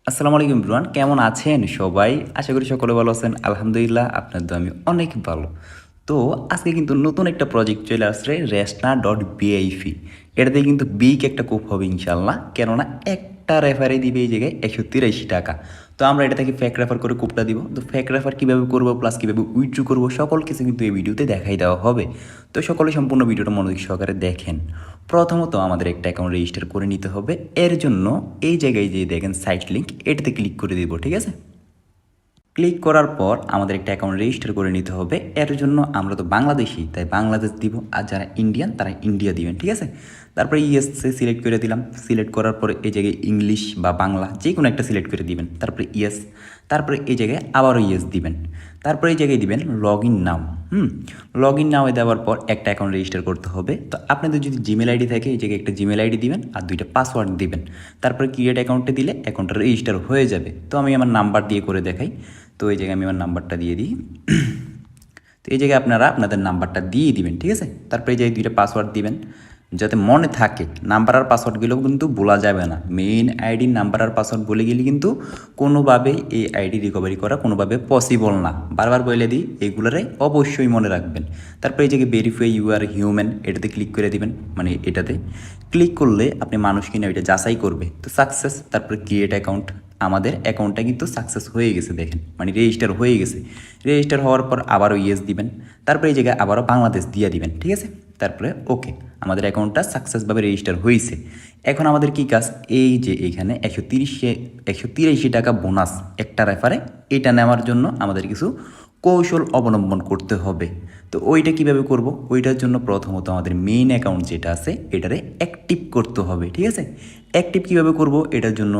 আসসালামু আলাইকুম এভরিওয়ান, কেমন আছেন সবাই? আশা করি সকলে ভালো আছেন। আলহামদুলিল্লাহ, আপনার দোয়া আমি অনেক ভালো। তো আজকে কিন্তু নতুন একটা প্রজেক্ট চলে আসছে, রেসনা.বিআইপি। এটাতে কিন্তু বিগ একটা কোপ হবে ইনশাল্লাহ, কেননা একটা রেফারে দিবে এই জায়গায় 183 টাকা। তো আমরা এটা থেকে ফেক রেফার করে কোপটা দিব। তো ফেক রেফার কীভাবে করবো প্লাস কীভাবে উইথড্র করবো সকল কিছু কিন্তু এই ভিডিওতে দেখাই দেওয়া হবে। তো সকলে সম্পূর্ণ ভিডিওটা মনোযোগ সহকারে দেখেন। প্রথমত আমাদের একটা অ্যাকাউন্ট রেজিস্টার করে নিতে হবে। এর জন্য এই জায়গায় যে দেখেন সাইট লিঙ্ক, এটাতে ক্লিক করে দিব, ঠিক আছে? ক্লিক করার পর আমাদের একটা অ্যাকাউন্ট রেজিস্টার করে নিতে হবে। এর জন্য আমরা তো বাংলাদেশি, তাই বাংলাদেশ দিব, আর যারা ইন্ডিয়ান তারা ইন্ডিয়া দিবেন, ঠিক আছে? তারপরে ইএসএ সিলেক্ট করে দিলাম। সিলেক্ট করার পরে এই জায়গায় ইংলিশ বা বাংলা যে কোনো একটা সিলেক্ট করে দিবেন। তারপরে ইয়েস, তারপরে এই জায়গায় আবারও ইয়েস দিবেন। তারপরে এই জায়গায় দিবেন log in now. Log in now দেওয়ার পর একটা অ্যাকাউন্ট রেজিস্টার করতে হবে। তো আপনাদের যদি জিমেল আইডি থাকে এই জায়গায় একটা জিমেল আইডি দিবেন আর দুইটা পাসওয়ার্ড দিবেন। তারপরে ক্রিয়েট অ্যাকাউন্টে দিলে অ্যাকাউন্টটা রেজিস্টার হয়ে যাবে। তো আমি আমার নাম্বার দিয়ে করে দেখাই। তো এই জায়গায় আমি আমার নাম্বারটা দিয়ে দিই। তো এই জায়গায় আপনারা আপনাদের নাম্বারটা দিয়ে দিবেন, ঠিক আছে? তারপরে এই জায়গায় দুইটা পাসওয়ার্ড দিবেন যাতে মনে থাকে। নাম্বার আর পাসওয়ার্ডগুলো কিন্তু বলা যাবে না। মেইন আইডি নাম্বার আর পাসওয়ার্ড বলে গেলে কিন্তু কোনোভাবেই এই আইডি রিকভারি করা কোনোভাবে পসিবল না। বারবার বলে দিই, এইগুলোরে অবশ্যই মনে রাখবেন। তারপরে এই জায়গায় ভেরিফাই ইউ আর হিউম্যান, এটাতে ক্লিক করে দিবেন। মানে এটাতে ক্লিক করলে আপনি মানুষ কিনা এটা যাচাই করবে। তো সাকসেস, তারপরে ক্রিয়েট অ্যাকাউন্ট। আমাদের অ্যাকাউন্টটা কিন্তু সাকসেস হয়ে গেছে, দেখেন, মানে রেজিস্টার হয়ে গেছে। রেজিস্টার হওয়ার পর আবারও ইয়েস দিবেন। তারপরে এই জায়গায় আবারও বাংলাদেশ দিয়ে দিবেন, ঠিক আছে? তারপরে ওকে, আমাদের অ্যাকাউন্টটা সাকসেসভাবে রেজিস্টার হয়েছে। এখন আমাদের কি কাজ, এই যে এইখানে 183 টাকা বোনাস একটা রেফারে, এটা নেওয়ার জন্য আমাদের কিছু কৌশল অবলম্বন করতে হবে। তো ওইটা কিভাবে করব? ওইটার জন্য প্রথমত আমাদের মেইন অ্যাকাউন্ট যেটা আছে এটারে অ্যাক্টিভ করতে হবে, ঠিক আছে? অ্যাক্টিভ কীভাবে করব? এটার জন্য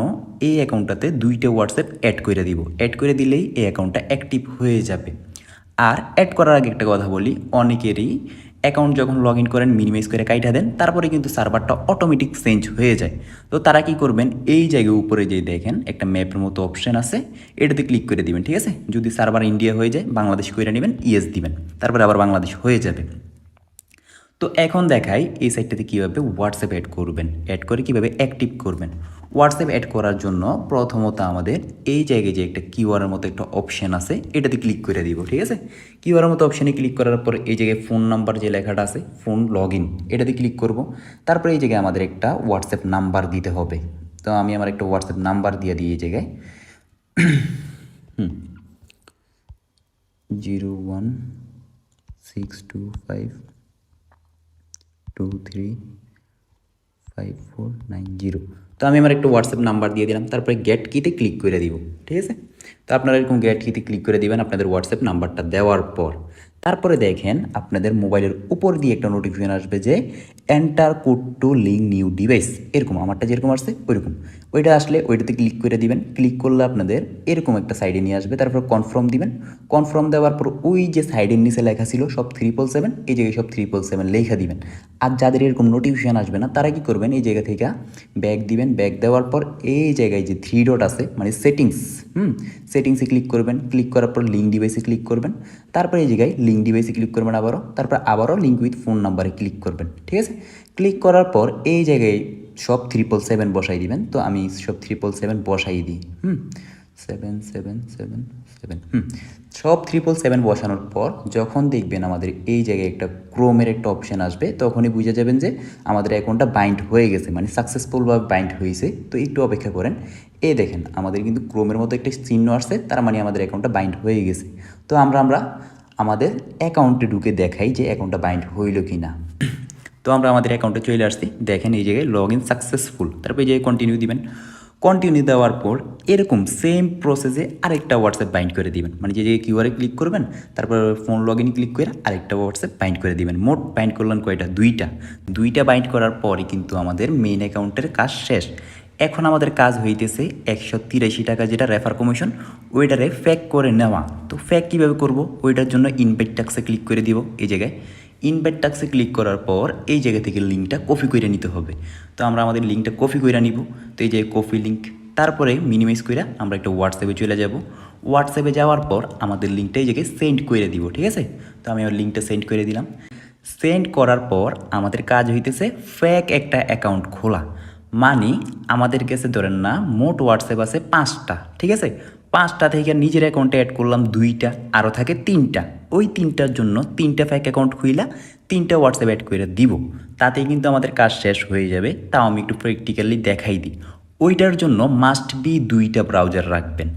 এই অ্যাকাউন্টটাতে দুইটা হোয়াটসঅ্যাপ অ্যাড করে দিব। অ্যাড করে দিলেই এই অ্যাকাউন্টটা অ্যাক্টিভ হয়ে যাবে। আর অ্যাড করার আগে একটা কথা বলি, অনেকেরই অ্যাকাউন্ট যখন লগ ইন করেন মিনিমাইজ করে কাইটা দেন, তারপরে কিন্তু সার্ভারটা অটোমেটিক চেঞ্জ হয়ে যায়। তো তারা কি করবেন, এই জায়গায় উপরে যে দেখেন একটা ম্যাপের মতো অপশন আছে, এটাতে ক্লিক করে দিবেন, ঠিক আছে? যদি সার্ভার ইন্ডিয়া হয়ে যায় বাংলাদেশ করে নেবেন, ইয়েস দিবেন, তারপরে আবার বাংলাদেশ হয়ে যাবে। তো এখন দেখাই এই সাইটটাতে কীভাবে হোয়াটসঅ্যাপ অ্যাড করবেন, অ্যাড করে কীভাবে অ্যাক্টিভ করবেন। হোয়াটসঅ্যাপ অ্যাড করার জন্য প্রথমত আমাদের এই জায়গায় যে একটা কিউআরের মতো একটা অপশান আছে, এটাতে ক্লিক করে দিব, ঠিক আছে? কিউআরের মতো অপশানে ক্লিক করার পর এই জায়গায় ফোন নাম্বার যে লেখাটা আছে, ফোন লগ ইন, এটাতে ক্লিক করব। তারপরে এই জায়গায় আমাদের একটা হোয়াটসঅ্যাপ নাম্বার দিতে হবে। তো আমি আমার একটা হোয়াটসঅ্যাপ নাম্বার দিয়ে দিই এই জায়গায় 0162523549 তো আমি আমার একটা হোয়াটসঅ্যাপ নাম্বার দিয়ে দিলাম। তারপরে গেট কিতে ক্লিক করে দিব, ঠিক আছে? তো আপনারা এরকম গেট কিতে ক্লিক করে দিবেন আপনাদের হোয়াটসঅ্যাপ নাম্বারটা দেওয়ার পর। তারপরে দেখেন আপনাদের মোবাইলের উপর দিয়ে একটা নোটিফিকেশন আসবে যে enter code two link new device, এরকম আমারটা যেরকম আসছে ওইরকম। ওইটা আসলে ওইটাতে ক্লিক করে দিবেন। ক্লিক করলে আপনাদের এরকম একটা সাইডে নিয়ে আসবে। তারপর কনফার্ম দিবেন। কনফার্ম দেওয়ার পর ওই যে সাইডের নিচে লেখা ছিল সব 777, এই জায়গায় সব 777 লেখা দিবেন। আর যাদের এরকম নোটিফিকেশান আসবে না তারা কি করবেন, এই জায়গা থেকে ব্যাক দিবেন। ব্যাক দেওয়ার পর এই জায়গায় যে 3 ডট আছে মানে সেটিংস, সেটিংসে ক্লিক করবেন। ক্লিক করার পর লিঙ্ক ডিভাইসে ক্লিক করবেন। তারপর এই জায়গায় লিঙ্ক ডিভাইসে ক্লিক করবেন আবারও লিঙ্ক উইথ ফোন নাম্বারে ক্লিক করবেন, ঠিক আছে? ক্লিক করার পর এই জায়গায় সব 777 বসাই দিবেন। তো আমি সব 777 বসাই দিই। 7777 সব 777 বসানোর পর যখন দেখবেন আমাদের এই জায়গায় একটা ক্রোমের একটা অপশান আসবে, তখনই বুঝে যাবেন যে আমাদের অ্যাকাউন্টটা বাইন্ড হয়ে গেছে, মানে সাকসেসফুলভাবে বাইন্ড হয়েছে। তো একটু অপেক্ষা করেন। এই দেখেন আমাদের কিন্তু ক্রোমের মতো একটা চিহ্ন আসছে, তার মানে আমাদের অ্যাকাউন্টটা বাইন্ড হয়ে গেছে। তো আমরা আমাদের অ্যাকাউন্টে ঢুকে দেখাই যে অ্যাকাউন্টটা বাইন্ড হইল কি না। তো আমরা আমাদের অ্যাকাউন্টে চলে আসছি, দেখেন এই জায়গায় লগ ইন সাকসেসফুল। তারপর এই জায়গায় কন্টিনিউ দিবেন। কন্টিনিউ দেওয়ার পর এরকম সেম প্রসেসে আরেকটা হোয়াটসঅ্যাপ বাইন্ড করে দিবেন, মানে যে জায়গায় কিউআরে ক্লিক করবেন তারপর ফোন লগ ইন ক্লিক করে আরেকটা হোয়াটসঅ্যাপ বাইন্ড করে দিবেন। মোট বাইন্ড করলেন কয়টা, দুইটা বাইন্ড করার পরে কিন্তু আমাদের মেইন অ্যাকাউন্টের কাজ শেষ। এখন আমাদের কাজ হইতেছে 183 টাকা যেটা রেফার কমিশন, ওইটারে ফেক করে নেওয়া। তো ফেক কীভাবে করব, ওইটার জন্য ইনভাইট টাস্কে ক্লিক করে দিব। এই জায়গায় ইনভাইট টাস্কে ক্লিক করার পর এই জায়গা থেকে লিঙ্কটা কপি করে নিতে হবে। তো আমরা আমাদের লিঙ্কটা কপি করে নিব। তো এই যে কপি লিঙ্ক, তারপরে মিনিমাইজ করে আমরা একটা হোয়াটসঅ্যাপে চলে যাব। হোয়াটসঅ্যাপে যাওয়ার পর আমাদের লিঙ্কটা এই জায়গায় সেন্ড করে দিব, ঠিক আছে? তো আমি আমার লিঙ্কটা সেন্ড করে দিলাম। সেন্ড করার পর আমাদের কাজ হইতেছে ফেক একটা অ্যাকাউন্ট খোলা। মানে আমাদের কাছে ধরেন না মোট হোয়াটসঅ্যাপ আছে 5টা, ঠিক আছে? 5টা থেকে নিজের অ্যাকাউন্টে অ্যাড করলাম 2টা, আরও থাকে 3টা। ওই 3টার জন্য 3টা ফেক অ্যাকাউন্ট খুইলা 3টা হোয়াটসঅ্যাপ অ্যাড করে দিব, তাতেই কিন্তু আমাদের কাজ শেষ হয়ে যাবে। তাও আমি একটু প্র্যাকটিক্যালি দেখাই দিই। ওইটার জন্য মাস্ট বি 2টা ব্রাউজার রাখবেন।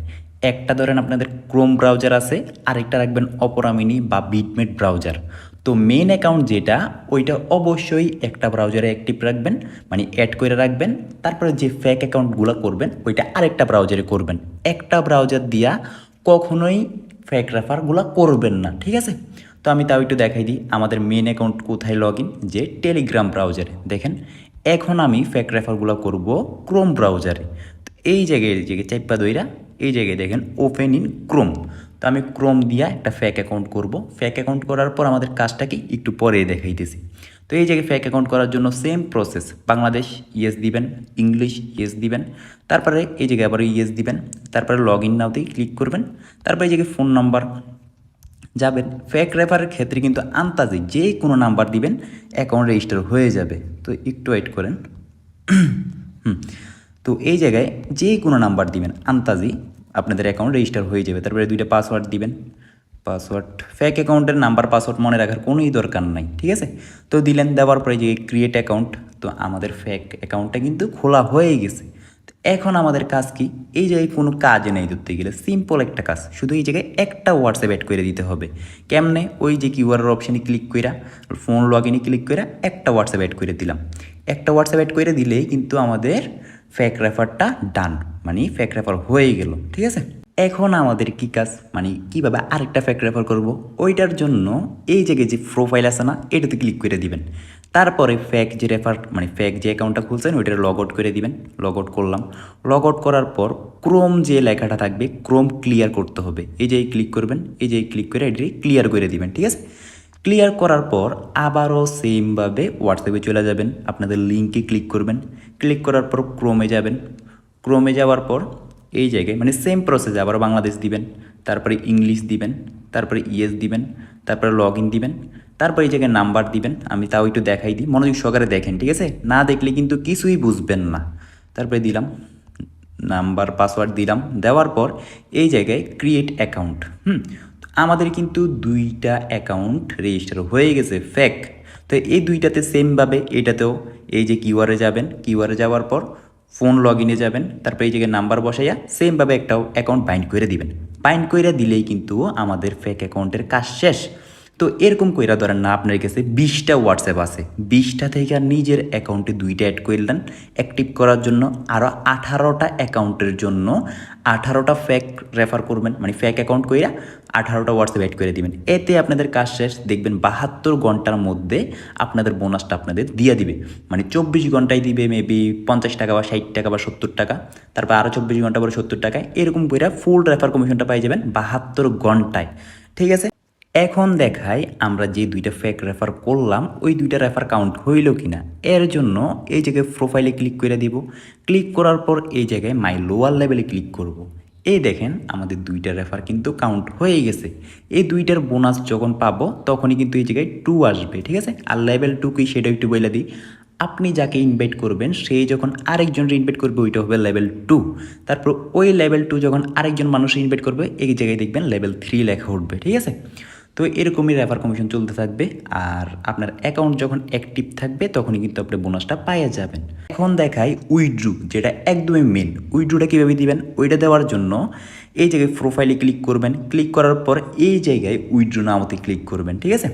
একটা ধরেন আপনাদের ক্রোম ব্রাউজার আছে, আরেকটা রাখবেন অপেরা মিনি বা বিটমেট ব্রাউজার। তো মেন অ্যাকাউন্ট যেটা, ওইটা অবশ্যই একটা ব্রাউজারে অ্যাক্টিভ রাখবেন, মানে অ্যাড করে রাখবেন। তারপরে যে ফেক অ্যাকাউন্টগুলো করবেন ওইটা আরেকটা ব্রাউজারে করবেন। একটা ব্রাউজার দিয়া কখনোই ফেক রেফারগুলো করবেন না, ঠিক আছে? তো আমি তাও একটু দেখাই দিই আমাদের মেন অ্যাকাউন্ট কোথায় লগ ইন, যে টেলিগ্রাম ব্রাউজারে। দেখেন এখন আমি ফেক রেফারগুলো করব ক্রোম ব্রাউজারে। তো এই জায়গায় চাইপা দইরা এই জায়গায় দেখেন ওপেন ইন ক্রোম। তো আমি ক্রোম দিয়া একটা ফেক অ্যাকাউন্ট করব। ফেক অ্যাকাউন্ট করার পর আমাদের কাজটা কি একটু পরে দেখাইতেছি। তো এই জায়গায় ফেক অ্যাকাউন্ট করার জন্য সেম প্রসেস, বাংলাদেশ ইয়েস দিবেন, ইংলিশ ইয়েস দিবেন, তারপরে এই জায়গায় আবার ইয়েস দিবেন, তারপরে লগ ইন নাওতেই ক্লিক করবেন, তারপরে এই জায়গায় ফোন নাম্বার যাবেন। ফেক রেফারের ক্ষেত্রে কিন্তু আন্তাজে যে কোনো নাম্বার দিবেন, অ্যাকাউন্ট রেজিস্টার হয়ে যাবে। তো একটু ওয়েট করেন। তো এই জায়গায় যে কোনো নাম্বার দিবেন, আন্তাজি আপনাদের অ্যাকাউন্ট রেজিস্টার হয়ে যাবে। তারপরে 2টা পাসওয়ার্ড দিবেন। পাসওয়ার্ড ফেক অ্যাকাউন্টের নাম্বার পাসওয়ার্ড মনে রাখার কোনোই দরকার নাই, ঠিক আছে? তো দিলেন, দেওয়ার পরে যে ক্রিয়েট অ্যাকাউন্ট, তো আমাদের ফেক অ্যাকাউন্টটা কিন্তু খোলা হয়ে গেছে। এখন আমাদের কাজ কি? এই জায়গায় কোনো কাজে নেই ধরতে গেলে, সিম্পল একটা কাজ, শুধু এই জায়গায় একটা হোয়াটসঅ্যাপ অ্যাড করে দিতে হবে। কেমনে? ওই যে কিউআর অপশানে ক্লিক কইরা, ফোন লগ ইনে ক্লিক কইরা একটা হোয়াটসঅ্যাপ অ্যাড করে দিলাম। একটা হোয়াটসঅ্যাপ অ্যাড করে দিলেই কিন্তু আমাদের ফেক রেফারটা ডান, মানে ফেক রেফার হয়ে গেল, ঠিক আছে? এখন আমাদের কি কাজ, মানে কীভাবে আরেকটা ফেক রেফার করব? ওইটার জন্য এই জায়গায় যে প্রোফাইল আছে না, এটাতে ক্লিক করে দিবেন। তারপরে ফেক যে রেফার, মানে ফেক যে অ্যাকাউন্টটা খুলছেন ওইটা লগ আউট করে দিবেন। লগ আউট করলাম। লগ আউট করার পর ক্রোম যে লেখাটা থাকবে, ক্রোম ক্লিয়ার করতে হবে। এই যে ক্লিক করবেন, এই যে ক্লিক করে এটি ক্লিয়ার করে দিবেন, ঠিক আছে? ক্লিয়ার করার পর আবারও সেমভাবে হোয়াটসঅ্যাপে চলে যাবেন, আপনাদের লিঙ্কে ক্লিক করবেন। ক্লিক করার পর ক্রোমে যাবেন। ক্রোমে যাওয়ার পর এই জায়গায় মানে সেম প্রসেসে আবার বাংলাদেশ দিবেন, তারপরে ইংলিশ দিবেন, তারপরে ইয়েস দিবেন, তারপরে লগ ইন দিবেন, তারপর এই জায়গায় নাম্বার দিবেন। আমি তাও একটু দেখাই দিই, মনোযোগ সহকারে দেখেন, ঠিক আছে? না দেখলে কিন্তু কিছুই বুঝবেন না। তারপরে দিলাম নাম্বার, পাসওয়ার্ড দিলাম। দেওয়ার পর এই জায়গায় ক্রিয়েট অ্যাকাউন্ট। আমাদের কিন্তু 2টা অ্যাকাউন্ট রেজিস্টার হয়ে গেছে ফেক। তো এই 2টাতে সেমভাবে এটাতেও এই যে কিউআরে যাবেন, কিউআরে যাওয়ার পর ফোন লগ ইনে যাবেন, তারপর এই জায়গায় নাম্বার বসাইয়া সেমভাবে একটা অ্যাকাউন্ট বাইন্ড করে দিবেন। বাইন্ড করে দিলেই কিন্তু আমাদের ফেক অ্যাকাউন্টের কাজ শেষ। তো এরকম কইরা ধরেন না আপনার কাছে 20টা হোয়াটসঅ্যাপ আছে, 20টা থেকে নিজের অ্যাকাউন্টে 2টা অ্যাড করলেন অ্যাক্টিভ করার জন্য, আরও 18টা অ্যাকাউন্টের জন্য 18টা ফেক রেফার করবেন, মানে ফেক অ্যাকাউন্ট কইরা 18টা হোয়াটসঅ্যাপ অ্যাড করে দিবেন। এতে আপনাদের কাজ শেষ। দেখবেন 72 ঘন্টার মধ্যে আপনাদের বোনাসটা আপনাদের দিয়ে দিবে, মানে 24 ঘন্টায় দিবে মেবি 50 টাকা বা 60 টাকা বা 70 টাকা, তারপর আরও 24 ঘন্টা পরে 70 টাকায়, এরকম করে ফুল রেফার কমিশনটা পাই যাবেন 72 ঘন্টায়, ঠিক আছে? এখন দেখাই আমরা যে 2টা ফেক রেফার করলাম ওই 2টা রেফার কাউন্ট হইল কিনা। এর জন্য এই জায়গায় প্রোফাইলে ক্লিক করে দিব। ক্লিক করার পর এই জায়গায় মাই লোয়ার লেভেলে ক্লিক করব। এই দেখেন আমাদের 2টা রেফার কিন্তু কাউন্ট হয়ে গেছে। এই 2টার বোনাস যখন পাবো তখনই কিন্তু এই জায়গায় 2 আসবে, ঠিক আছে? আর লেভেল 2 কি সেটা একটু বলে দিই। আপনি যাকে ইনভাইট করবেন সেই যখন আরেকজনকে ইনভাইট করবে ওইটা হবে লেভেল 2। তারপর ওই লেভেল 2 যখন আরেকজন মানুষ ইনভাইট করবে এই জায়গায় দেখবেন লেভেল 3 লেখা উঠবে, ঠিক আছে? তো এরকমই রেফার কমিশন চলতে থাকবে। আর আপনার অ্যাকাউন্ট যখন অ্যাক্টিভ থাকবে তখনই কিন্তু আপনি বোনাসটা পাইয়া যাবেন। এখন দেখাই উইথড্রু, যেটা একদমই মেন। উইথড্রুটা কীভাবে দিবেন? ওইটা দেওয়ার জন্য এই জায়গায় প্রোফাইলে ক্লিক করবেন। ক্লিক করার পর এই জায়গায় উইথড্রু নাওতে ক্লিক করবেন, ঠিক আছে?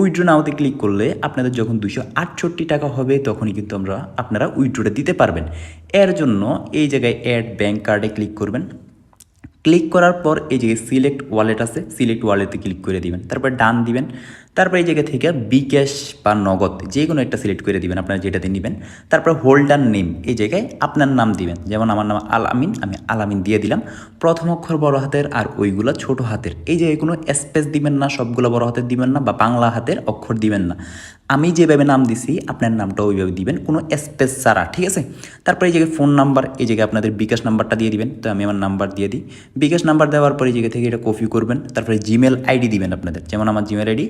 উইথড্রু নাওতে ক্লিক করলে আপনাদের যখন 268 টাকা হবে তখনই কিন্তু আপনারা উইথড্রুটা দিতে পারবেন। এর জন্য এই জায়গায় অ্যাড ব্যাঙ্ক কার্ডে ক্লিক করবেন। ক্লিক করার পর এই জায়গায় সিলেক্ট ওয়ালেট আছে, সিলেক্ট ওয়ালেটে ক্লিক করে দিবেন, তারপর ডান দিবেন। তারপর এই জায়গা থেকে বিকাশ বা নগদ যে কোনো একটা সিলেক্ট করে দিবেন আপনারা যেটাতে নেবেন। তারপর হোল্ডার নেম এই জায়গায় আপনার নাম দিবেন, যেমন আমার নাম আল আমিন, আমি আল আমিন দিয়ে দিলাম। প্রথম অক্ষর বড় হাতের আর ওইগুলো ছোট হাতের। এই জায়গায় কোনো স্পেস দিবেন না, সবগুলো বড় হাতের দিবেন না বা বাংলা হাতের অক্ষর দিবেন না। আমি যেভাবে নাম দিছি আপনার নামটা ওইভাবে দিবেন, কোনো স্পেস ছাড়া, ঠিক আছে? তারপর এই জায়গায় ফোন নাম্বার, এই জায়গায় আপনাদের বিকাশ নাম্বারটা দিয়ে দিবেন। তো আমি আমার নাম্বার দিয়ে দিই। বিকাশ নাম্বার দেওয়ার পরে এই জায়গা থেকে এটা কপি করবেন। তারপরে জিমেল আইডি দিবেন আপনাদের, যেমন আমার জিমেল আইডি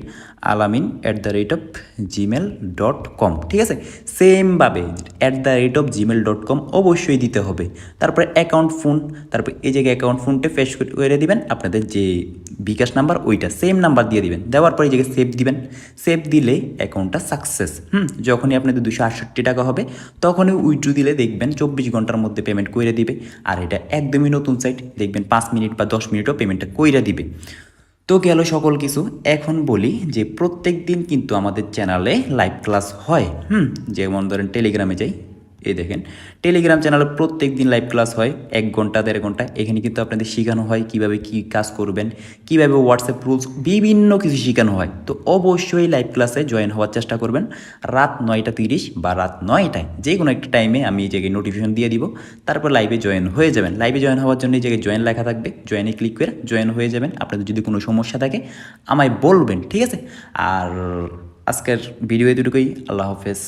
alamin@gmail.com, ঠিক আছে? সেমভাবে @gmail.com অবশ্যই দিতে হবে। তারপরে অ্যাকাউন্ট ফোন, তারপর এই জায়গায় অ্যাকাউন্ট ফোনটা পেশ করে দিবেন, আপনাদের যে বিকাশ নাম্বার ওইটা সেম নাম্বার দিয়ে দিবেন। দেওয়ার পরে এই জায়গায় সেভ দিবেন। সেভ দিলে অ্যাকাউন্টটা সাকসেস। যখনই আপনাদের 268 টাকা হবে তখনই উইথড্র দিলে দেখবেন 24 ঘন্টার মধ্যে পেমেন্ট কইরা দিবে। আর এটা একদমই নতুন সাইট, দেখবেন 5 মিনিট বা 10 মিনিটও পেমেন্টটা কইরা দিবে। তো গেল সকল কিছু। এখন বলি যে প্রত্যেক দিন কিন্তু আমাদের চ্যানেলে লাইভ ক্লাস হয়। যেমন ধরেন টেলিগ্রামে যাই, এই দেখেন টেলিগ্রাম চ্যানেলে প্রত্যেক দিন লাইভ ক্লাস হয় 1 ঘন্টা 1.5 ঘন্টা। এখানে কিন্তু আপনাদের শেখানো হয় কীভাবে কী কাজ করবেন, কীভাবে হোয়াটসঅ্যাপ রুলস, বিভিন্ন কিছু শেখানো হয়। তো অবশ্যই লাইভ ক্লাসে জয়েন হওয়ার চেষ্টা করবেন রাত 9:30 বা রাত 9টায়, যে কোনো একটা টাইমে আমি এই জায়গায় নোটিফিকেশন দিয়ে দিব। তারপর লাইভে জয়েন হয়ে যাবেন। লাইভে জয়েন হওয়ার জন্য এই জায়গায় জয়েন লেখা থাকবে, জয়েনে ক্লিক করে জয়েন হয়ে যাবেন। আপনাদের যদি কোনো সমস্যা থাকে আমায় বলবেন, ঠিক আছে? আর আজকের ভিডিও এতটুকুই। আল্লাহ হাফেজ।